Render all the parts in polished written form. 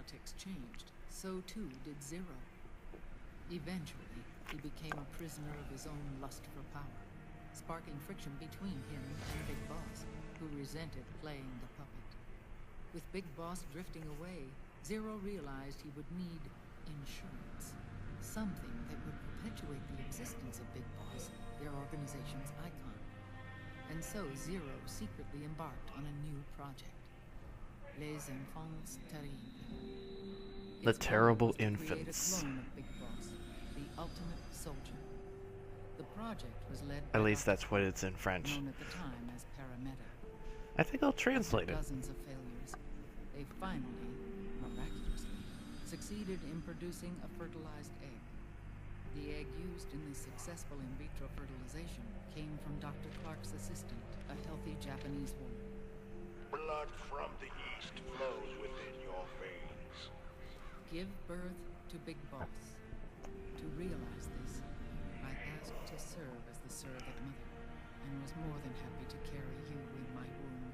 politics changed, so too did Zero. Eventually, he became a prisoner of his own lust for power, sparking friction between him and Big Boss, who resented playing the puppet. With Big Boss drifting away, Zero realized he would need insurance. Something that would perpetuate the existence of Big Boss, their organization's icon. And so Zero secretly embarked on a new project. Les Enfants Terribles. The Terrible Its goal was to Infants. create a clone of Big Boss, the ultimate soldier. The project was led by At least Dr. that's what it's in French. known at the time as Parameta. I think I'll translate it. Dozens of failures, they finally, miraculously, succeeded in producing a fertilized egg. The egg used in the successful in vitro fertilization came from Dr. Clark's assistant, a healthy Japanese woman. Blood from the east flows within your veins. Give birth to Big Boss. To realize this, I asked to serve as the surrogate mother, and was more than happy to carry you in my womb.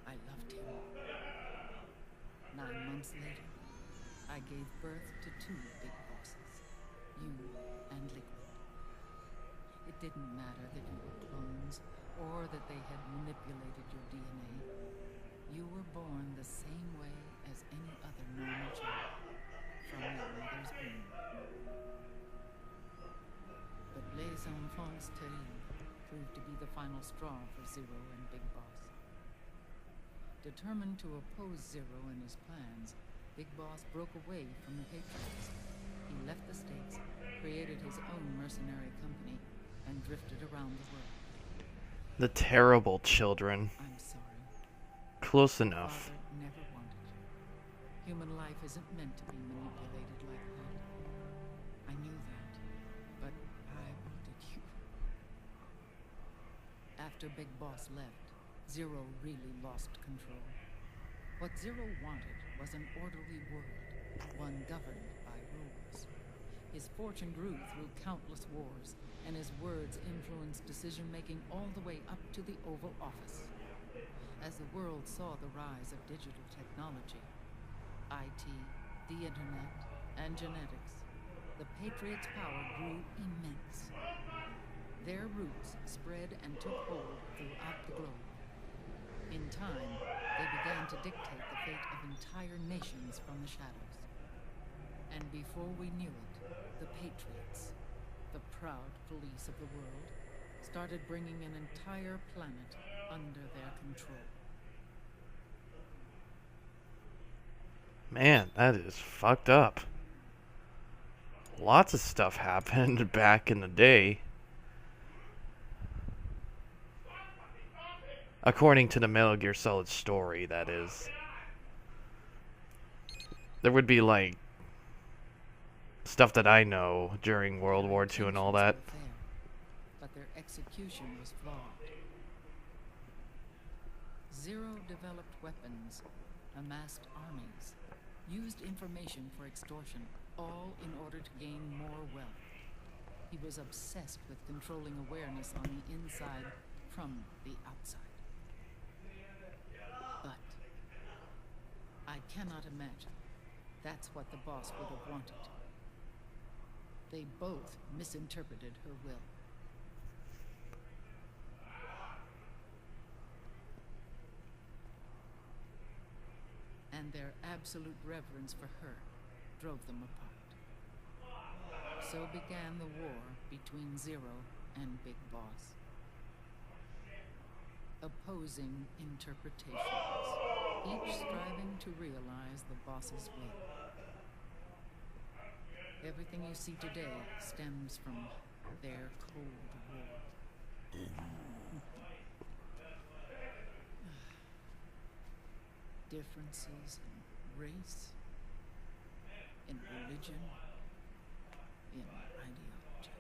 I loved him. 9 months later, I gave birth to 2 Big Bosses, you and Liquid. It didn't matter that you were clones, or that they had manipulated your DNA. You were born the same way as any other normal child, from your mother's womb. But Les Enfants Terribles proved to be the final straw for Zero and Big Boss. Determined to oppose Zero and his plans, Big Boss broke away from the Patriots. He left the States, created his own mercenary company, and drifted around the world. The Terrible Children. I'm sorry. Close enough. Father never wanted you. Human life isn't meant to be manipulated like that. I knew that, but I wanted you. After Big Boss left, Zero really lost control. What Zero wanted was an orderly world, one governed by rules. His fortune grew through countless wars, and his words influenced decision-making all the way up to the Oval Office. As the world saw the rise of digital technology, IT, the internet, and genetics, the Patriots' power grew immense. Their roots spread and took hold throughout the globe. In time, they began to dictate the fate of entire nations from the shadows. And before we knew it, the Patriots, the proud police of the world, started bringing an entire planet under their control. Man, that is fucked up. Lots of stuff happened back in the day. According to the Metal Gear Solid story, that is. There would be, like, stuff that I know during World War II and all that. Fair, but their execution was flawed. Zero developed weapons, amassed armies, used information for extortion, all in order to gain more wealth. He was obsessed with controlling awareness on the inside from the outside. But I cannot imagine that's what the boss would have wanted. They both misinterpreted her will. And their absolute reverence for her drove them apart. So began the war between Zero and Big Boss. Opposing interpretations, each striving to realize the boss's will. Everything you see today stems from their Cold War. Differences in race, in religion, in ideology.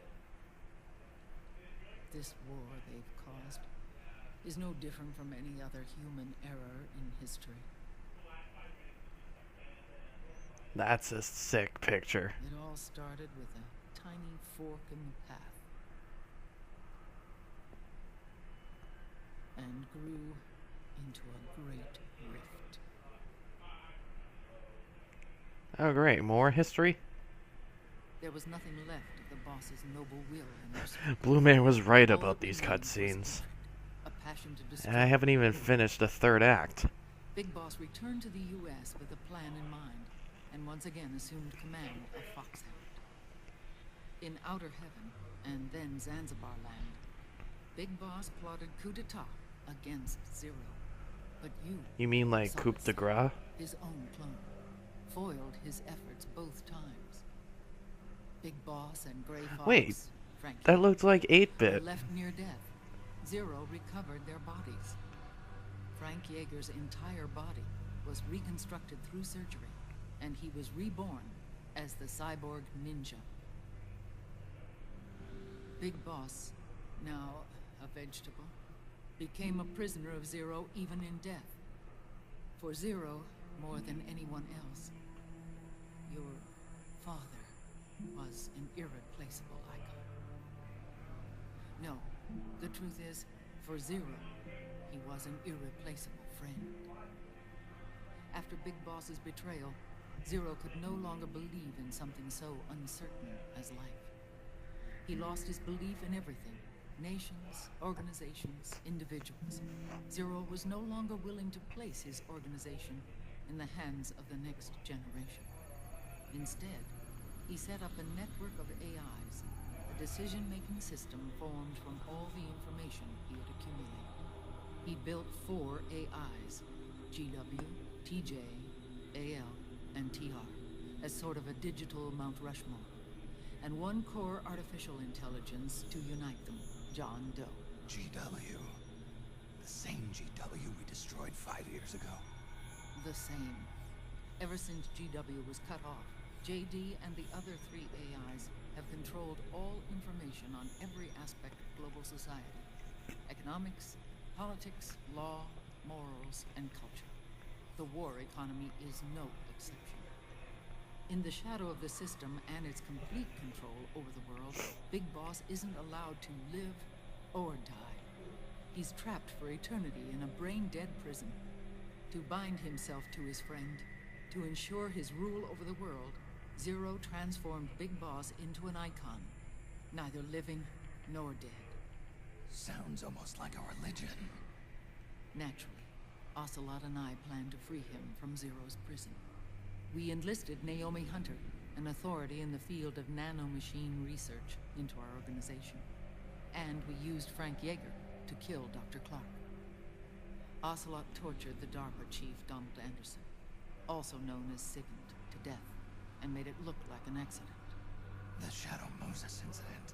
This war they've caused is no different from any other human error in history. That's a sick picture. It all started with a tiny fork in the path, and grew into a great rift. Oh, great. More history? There was nothing left of the boss's noble will in their spirit. Blue Man was right All about that these remained was cutscenes. hatred, a passion to destroy. And I haven't even finished the third act. Big Boss returned to the U.S. with a plan in mind, and once again assumed command of Foxhound. In Outer Heaven, and then Zanzibar Land, Big Boss plotted coup d'etat against Zero. But You mean like coup de grace? his own clone, foiled his efforts both times. Big Boss and Gray Fox, Wait, Frank that looked like were 8-bit. left near death. Zero recovered their bodies. Frank Yeager's entire body was reconstructed through surgery, and he was reborn as the cyborg ninja. Big Boss, now a vegetable, became a prisoner of Zero even in death. For Zero, more than anyone else, your father was an irreplaceable icon. No, the truth is, for Zero, he was an irreplaceable friend. After Big Boss's betrayal, Zero could no longer believe in something so uncertain as life. He lost his belief in everything. Nations, organizations, individuals. Zero was no longer willing to place his organization in the hands of the next generation. Instead, he set up a network of AIs, a decision-making system formed from all the information he had accumulated. He built 4 AIs, GW, TJ, AL, and TR, as sort of a digital Mount Rushmore, and 1 core artificial intelligence to unite them, John Doe. GW. The same GW we destroyed 5 years ago. The same. Ever since GW was cut off, JD and the other 3 AIs have controlled all information on every aspect of global society. Economics, politics, law, morals, and culture. The war economy is no exception. In the shadow of the system and its complete control over the world, Big Boss isn't allowed to live or die. He's trapped for eternity in a brain-dead prison. To bind himself to his friend, to ensure his rule over the world, Zero transformed Big Boss into an icon, neither living nor dead. Sounds almost like a religion. Naturally, Ocelot and I plan to free him from Zero's prison. We enlisted Naomi Hunter, an authority in the field of nanomachine research, into our organization. And we used Frank Yeager to kill Dr. Clark. Ocelot tortured the DARPA chief, Donald Anderson, also known as Sigint, to death, and made it look like an accident. The Shadow Moses incident.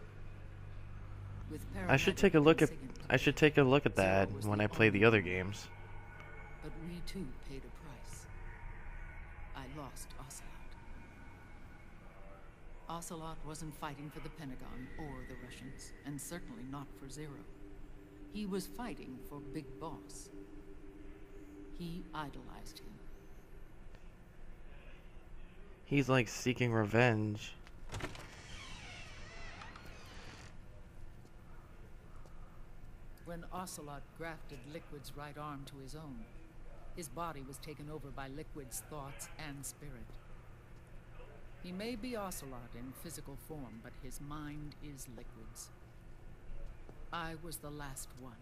With I should take a look at that when I play the other games. But we too paid a price. I lost Ocelot. Ocelot wasn't fighting for the Pentagon or the Russians, and certainly not for Zero. He was fighting for Big Boss. He idolized him. He's like seeking revenge. When Ocelot grafted Liquid's right arm to his own, his body was taken over by Liquid's thoughts and spirit. He may be Ocelot in physical form, but his mind is Liquid's. I was the last one.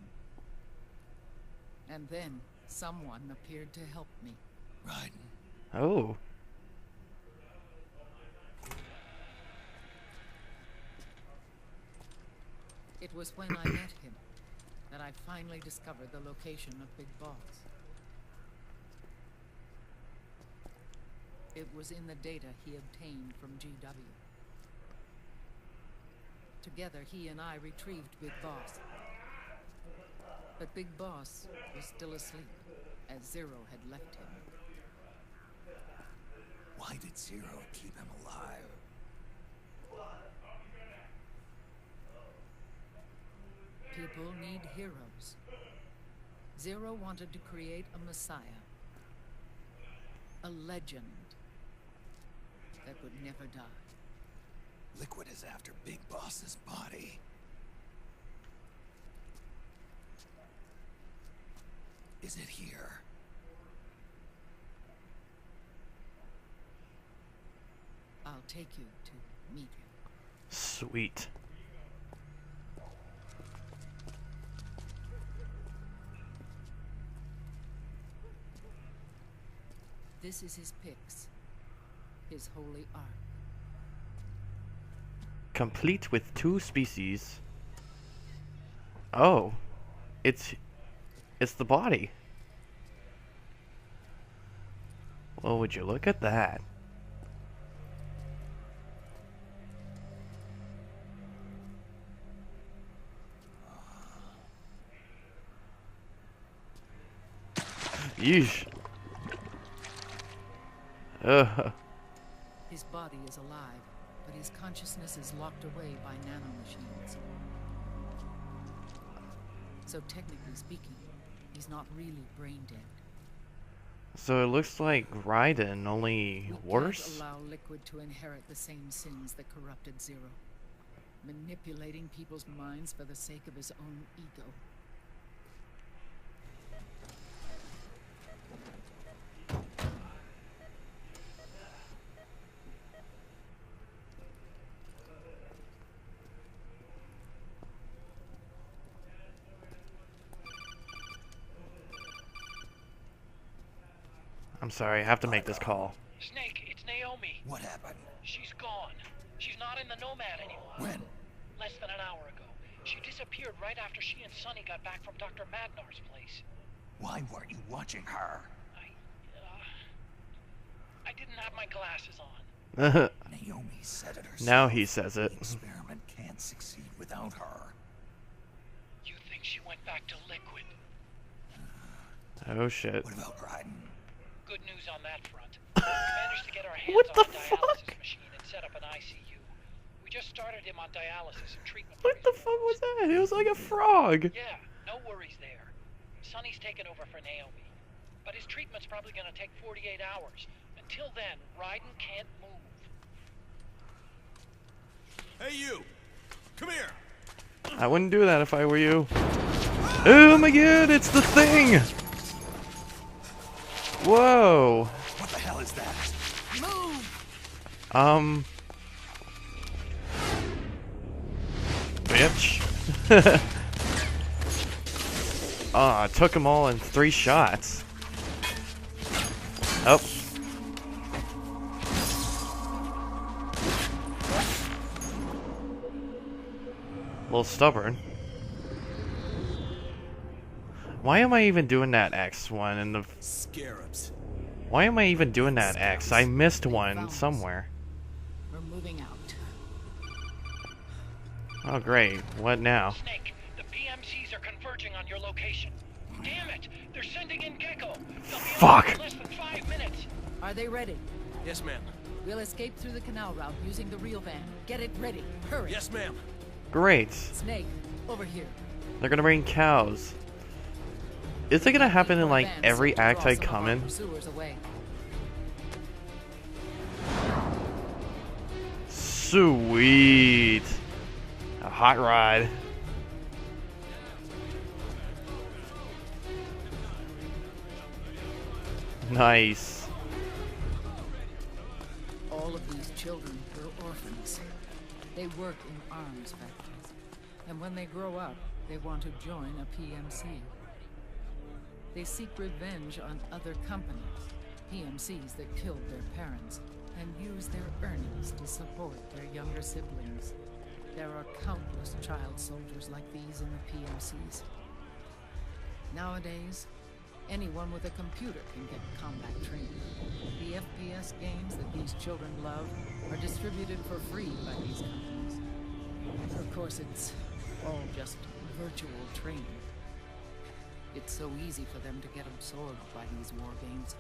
And then someone appeared to help me. Raiden. Oh. It was when I met him that I finally discovered the location of Big Boss. It was in the data he obtained from GW. Together, he and I retrieved Big Boss. But Big Boss was still asleep, as Zero had left him. Why did Zero keep him alive? People need heroes. Zero wanted to create a messiah. A legend that would never die. Liquid is after Big Boss's body. Is it here? take you to meet him. Sweet. This is his pyx, his holy ark. Complete with 2 species. Oh, it's the body. Well, would you look at that? Yeesh. His body is alive, but his consciousness is locked away by nanomachines. So technically speaking, he's not really brain dead. So it looks like Raiden, only We worse? can't allow Liquid to inherit the same sins that corrupted Zero. Manipulating people's minds for the sake of his own ego. I'm sorry, I have to make this call. Snake, it's Naomi. What happened? She's gone. She's not in the Nomad anymore. When? Less than an hour ago. She disappeared right after she and Sonny got back from Dr. Magnar's place. Why weren't you watching her? I didn't have my glasses on. Naomi said it herself. Now he says it. The experiment can't succeed without her. You think she went back to Liquid? Oh shit. What about Raiden? Good news on that front. We managed to get our hands What on the a dialysis fuck? machine and set up an ICU. We just started him on dialysis and treatment. What the fuck was that? It was like a frog. Yeah, no worries there. Sonny's taken over for Naomi. But his treatment's probably gonna take 48 hours. Until then, Raiden can't move. Hey, you! Come here! I wouldn't do that if I were you. Oh my god, it's the thing! Whoa! What the hell is that? Bitch. Ah, I took them all in 3 shots. Oh. A little stubborn. Why am I even doing that X one in the... Scarabs. Why am I even doing that X? I missed one somewhere. We're moving out. Oh great, what now? Snake, the PMCs are converging on your location. Damn it! They're sending in Gecko! They'll be Fuck! in less than 5 minutes! Are they ready? Yes, ma'am. We'll escape through the canal route using the real van. Get it ready. Hurry. Yes, ma'am. Great. Snake, over here. They're gonna bring cows. Is it gonna happen in like Van every set to act draw I some of come our in? pursuers away. Sweet. A hot ride. Nice. All of these children were orphans. They work in arms factories. And when they grow up, they want to join a PMC. They seek revenge on other companies, PMCs that killed their parents, and use their earnings to support their younger siblings. There are countless child soldiers like these in the PMCs. Nowadays, anyone with a computer can get combat training. The FPS games that these children love are distributed for free by these companies. Of course, it's all just virtual training. It's so easy for them to get absorbed by these war games.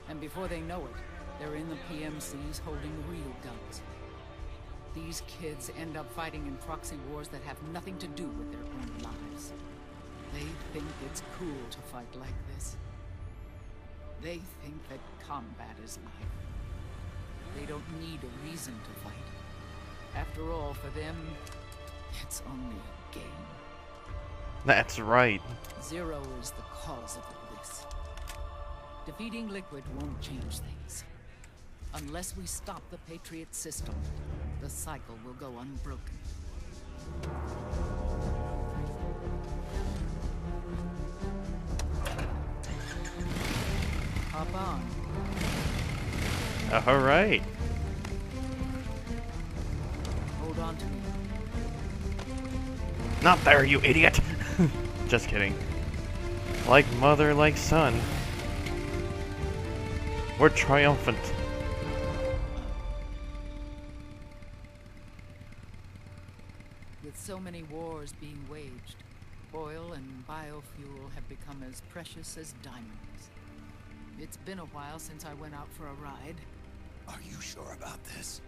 And before they know it, they're in the PMCs holding real guns. These kids end up fighting in proxy wars that have nothing to do with their own lives. They think it's cool to fight like this. They think that combat is life. They don't need a reason to fight. After all, for them, it's only a game. That's right. Zero is the cause of all this. Defeating Liquid won't change things. Unless we stop the Patriot system, the cycle will go unbroken. Hop on. All right. Hold on to me. Not there, you idiot! Just kidding. Like mother, like son. We're triumphant. With so many wars being waged, oil and biofuel have become as precious as diamonds. It's been a while since I went out for a ride. Are you sure about this?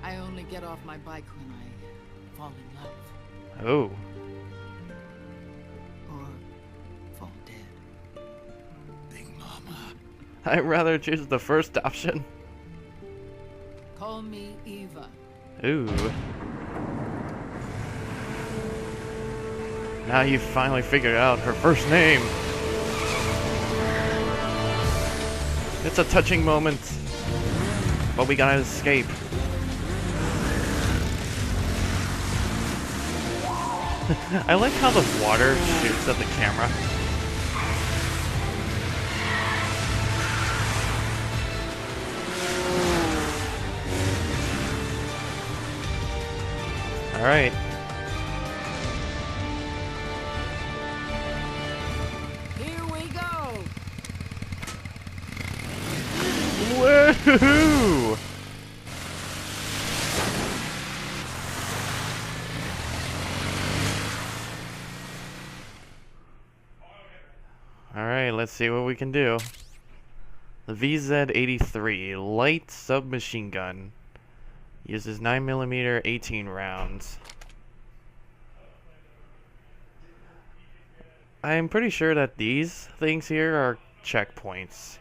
I only get off my bike when I fall in love. Oh. Or fall dead. Big Mama. I'd rather choose the first option. Call me Eva. Ooh. Now you've finally figured out her first name. It's a touching moment. But we gotta escape. I like how the water shoots at the camera. Alright. Here we go! Woohoo! Alright, let's see what we can do. The VZ-83 light submachine gun uses 9mm 18 rounds. I'm pretty sure that these things here are checkpoints.